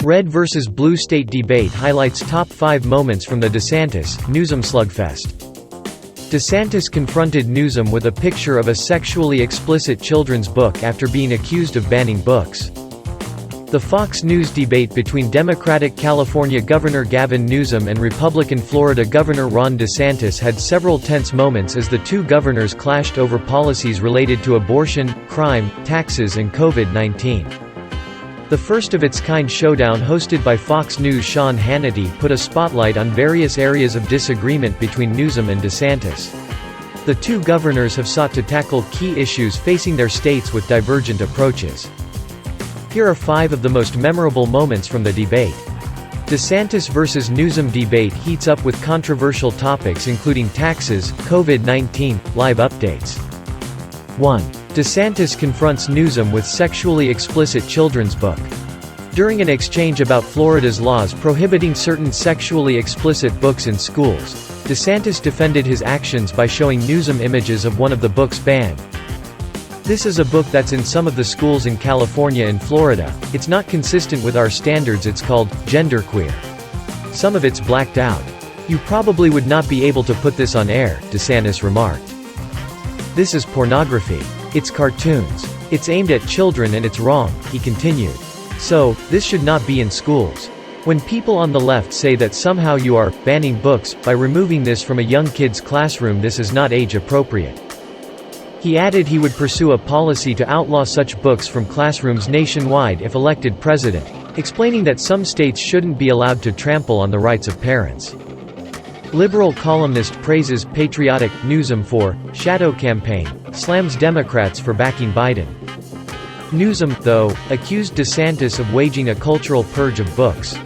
Red vs. Blue state debate highlights top 5 moments from the DeSantis-Newsom slugfest. DeSantis confronted Newsom with a picture of a sexually explicit children's book after being accused of banning books. The Fox News debate between Democratic California Governor Gavin Newsom and Republican Florida Governor Ron DeSantis had several tense moments as the two governors clashed over policies related to abortion, crime, taxes and COVID-19. The first-of-its-kind showdown hosted by Fox News' Sean Hannity put a spotlight on various areas of disagreement between Newsom and DeSantis. The two governors have sought to tackle key issues facing their states with divergent approaches. Here are 5 of the most memorable moments from the debate. DeSantis vs. Newsom debate heats up with controversial topics including taxes, COVID-19, live updates. 1. DeSantis confronts Newsom with sexually explicit children's book. During an exchange about Florida's laws prohibiting certain sexually explicit books in schools, DeSantis defended his actions by showing Newsom images of one of the books banned. "This is a book that's in some of the schools in California and Florida. It's not consistent with our standards. It's called genderqueer. Some of it's blacked out. You probably would not be able to put this on air," DeSantis remarked. "This is pornography. It's cartoons. It's aimed at children and it's wrong," he continued. "So, this should not be in schools. When people on the left say that somehow you are banning books by removing this from a young kid's classroom, this is not age appropriate." He added he would pursue a policy to outlaw such books from classrooms nationwide if elected president, explaining that some states shouldn't be allowed to trample on the rights of parents. Liberal columnist praises patriotic Newsom for shadow campaign, slams Democrats for backing Biden. Newsom, though, accused DeSantis of waging a cultural purge of books.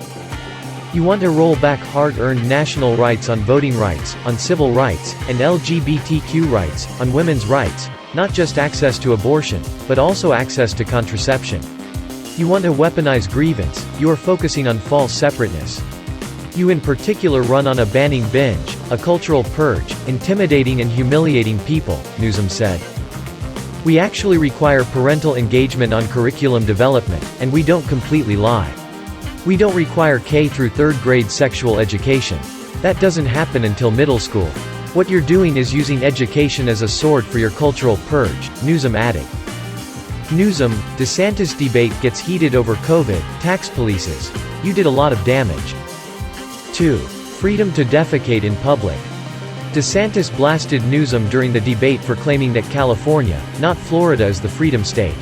"You want to roll back hard-earned national rights on voting rights, on civil rights, and LGBTQ rights, on women's rights, not just access to abortion, but also access to contraception. You want to weaponize grievance, you are focusing on false separateness. You in particular run on a banning binge, a cultural purge, intimidating and humiliating people," Newsom said. "We actually require parental engagement on curriculum development, and we don't completely lie. We don't require K through 3rd grade sexual education. That doesn't happen until middle school. What you're doing is using education as a sword for your cultural purge," Newsom added. Newsom, DeSantis debate gets heated over COVID, tax polices. "You did a lot of damage." 2. Freedom to defecate in public. DeSantis blasted Newsom during the debate for claiming that California, not Florida, is the freedom state.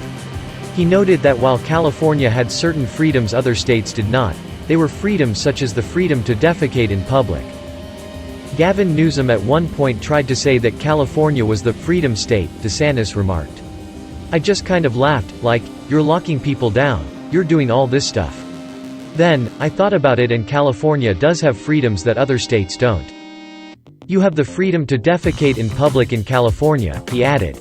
He noted that while California had certain freedoms other states did not, they were freedoms such as the freedom to defecate in public. Gavin Newsom at one point tried to say that California was the freedom state, DeSantis remarked. "I just kind of laughed, like, you're locking people down, you're doing all this stuff. Then, I thought about it and California does have freedoms that other states don't. You have the freedom to defecate in public in California," he added.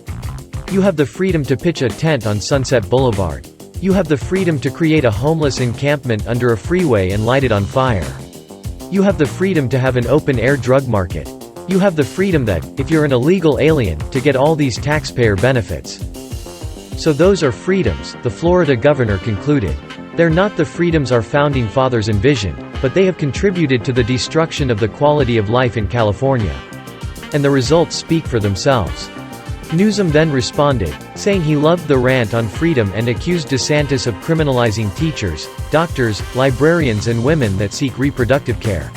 "You have the freedom to pitch a tent on Sunset Boulevard. You have the freedom to create a homeless encampment under a freeway and light it on fire. You have the freedom to have an open-air drug market. You have the freedom that, if you're an illegal alien, to get all these taxpayer benefits. So those are freedoms," the Florida governor concluded. "They're not the freedoms our founding fathers envisioned, but they have contributed to the destruction of the quality of life in California. And the results speak for themselves." Newsom then responded, saying he loved the rant on freedom and accused DeSantis of criminalizing teachers, doctors, librarians and women that seek reproductive care.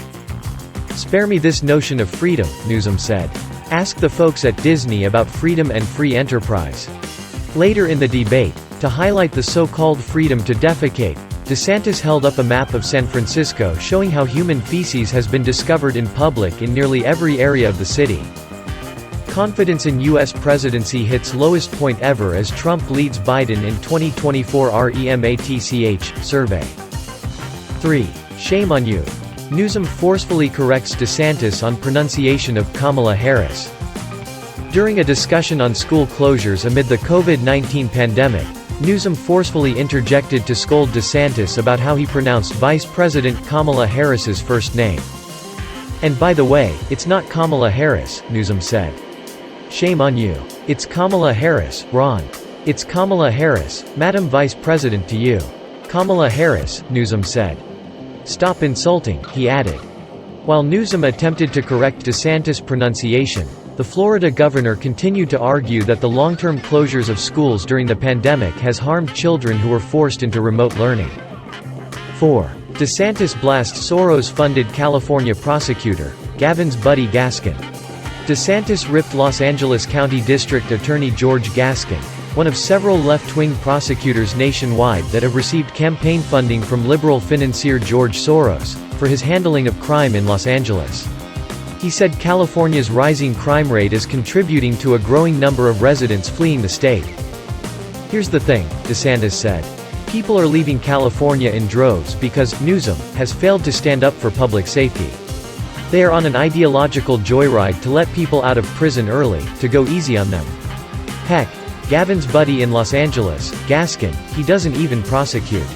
"Spare me this notion of freedom," Newsom said. "Ask the folks at Disney about freedom and free enterprise." Later in the debate, to highlight the so-called freedom to defecate, DeSantis held up a map of San Francisco showing how human feces has been discovered in public in nearly every area of the city. Confidence in U.S. presidency hits lowest point ever as Trump leads Biden in 2024 REMATCH survey. 3. Shame on you. Newsom forcefully corrects DeSantis on pronunciation of Kamala Harris. During a discussion on school closures amid the COVID-19 pandemic, Newsom forcefully interjected to scold DeSantis about how he pronounced Vice President Kamala Harris's first name. "And by the way, it's not Kamala Harris," Newsom said. "Shame on you. It's Kamala Harris, Ron. It's Kamala Harris, Madam Vice President to you. Kamala Harris, Newsom said. Stop insulting, he added. While Newsom attempted to correct DeSantis' pronunciation, the Florida governor continued to argue that the long-term closures of schools during the pandemic has harmed children who were forced into remote learning. 4. DeSantis blasts Soros-funded California prosecutor, Gavin's buddy Gaskin. DeSantis ripped Los Angeles County District Attorney George Gaskin, one of several left-wing prosecutors nationwide that have received campaign funding from liberal financier George Soros, for his handling of crime in Los Angeles. He said California's rising crime rate is contributing to a growing number of residents fleeing the state. Here's the thing, DeSantis said. People are leaving California in droves because Newsom has failed to stand up for public safety. They are on an ideological joyride to let people out of prison early, to go easy on them. Heck, Gavin's buddy in Los Angeles, Gaskin, he doesn't even prosecute.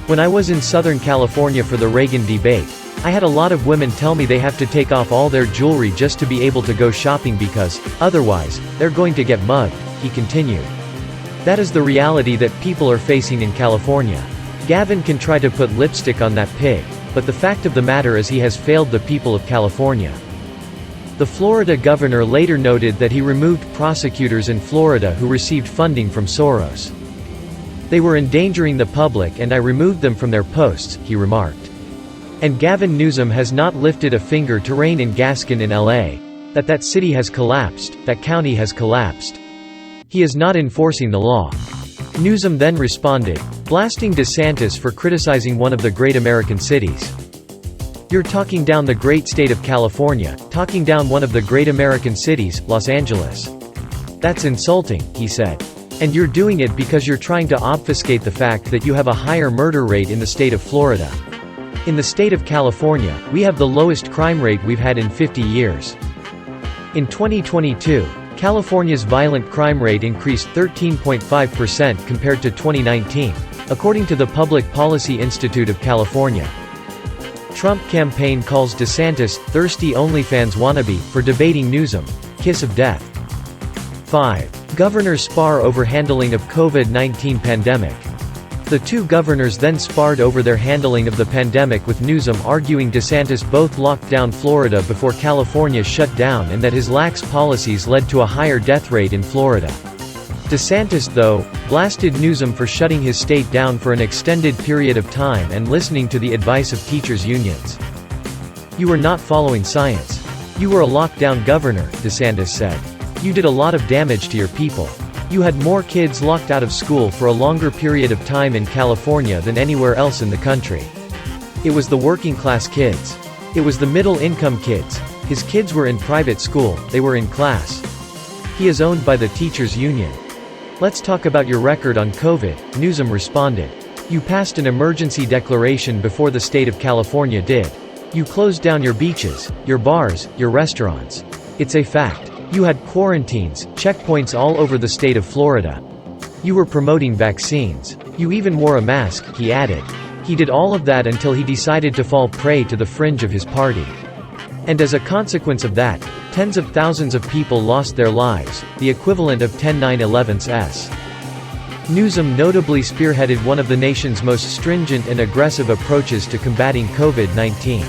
When I was in Southern California for the Reagan debate, I had a lot of women tell me they have to take off all their jewelry just to be able to go shopping because, otherwise, they're going to get mugged, he continued. That is the reality that people are facing in California. Gavin can try to put lipstick on that pig, but the fact of the matter is he has failed the people of California. The Florida governor later noted that he removed prosecutors in Florida who received funding from Soros. They were endangering the public and I removed them from their posts, he remarked. And Gavin Newsom has not lifted a finger to rein in Gaskin in LA. That city has collapsed, that county has collapsed. He is not enforcing the law. Newsom then responded, blasting DeSantis for criticizing one of the great American cities. You're talking down the great state of California, talking down one of the great American cities, Los Angeles. That's insulting, he said. And you're doing it because you're trying to obfuscate the fact that you have a higher murder rate in the state of Florida. In the state of California, we have the lowest crime rate we've had in 50 years. In 2022, California's violent crime rate increased 13.5% compared to 2019, according to the Public Policy Institute of California. Trump campaign calls DeSantis, thirsty OnlyFans wannabe, for debating Newsom. Kiss of death. 5. Governors spar over handling of COVID-19 pandemic. The two governors then sparred over their handling of the pandemic, with Newsom arguing DeSantis both locked down Florida before California shut down and that his lax policies led to a higher death rate in Florida. DeSantis, though, blasted Newsom for shutting his state down for an extended period of time and listening to the advice of teachers' unions. You were not following science. You were a lockdown governor, DeSantis said. You did a lot of damage to your people. You had more kids locked out of school for a longer period of time in California than anywhere else in the country. It was the working class kids. It was the middle income kids. His kids were in private school, they were in class. He is owned by the teachers' union. Let's talk about your record on COVID, Newsom responded. You passed an emergency declaration before the state of California did. You closed down your beaches, your bars, your restaurants. It's a fact. You had quarantines, checkpoints all over the state of Florida. You were promoting vaccines. You even wore a mask, he added. He did all of that until he decided to fall prey to the fringe of his party. And as a consequence of that, tens of thousands of people lost their lives, the equivalent of 10 9/11s. Newsom notably spearheaded one of the nation's most stringent and aggressive approaches to combating COVID-19.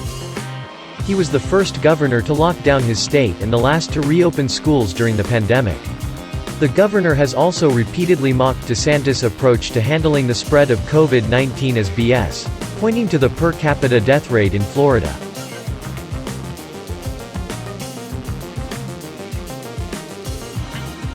He was the first governor to lock down his state and the last to reopen schools during the pandemic. The governor has also repeatedly mocked DeSantis' approach to handling the spread of COVID-19 as BS, pointing to the per capita death rate in Florida.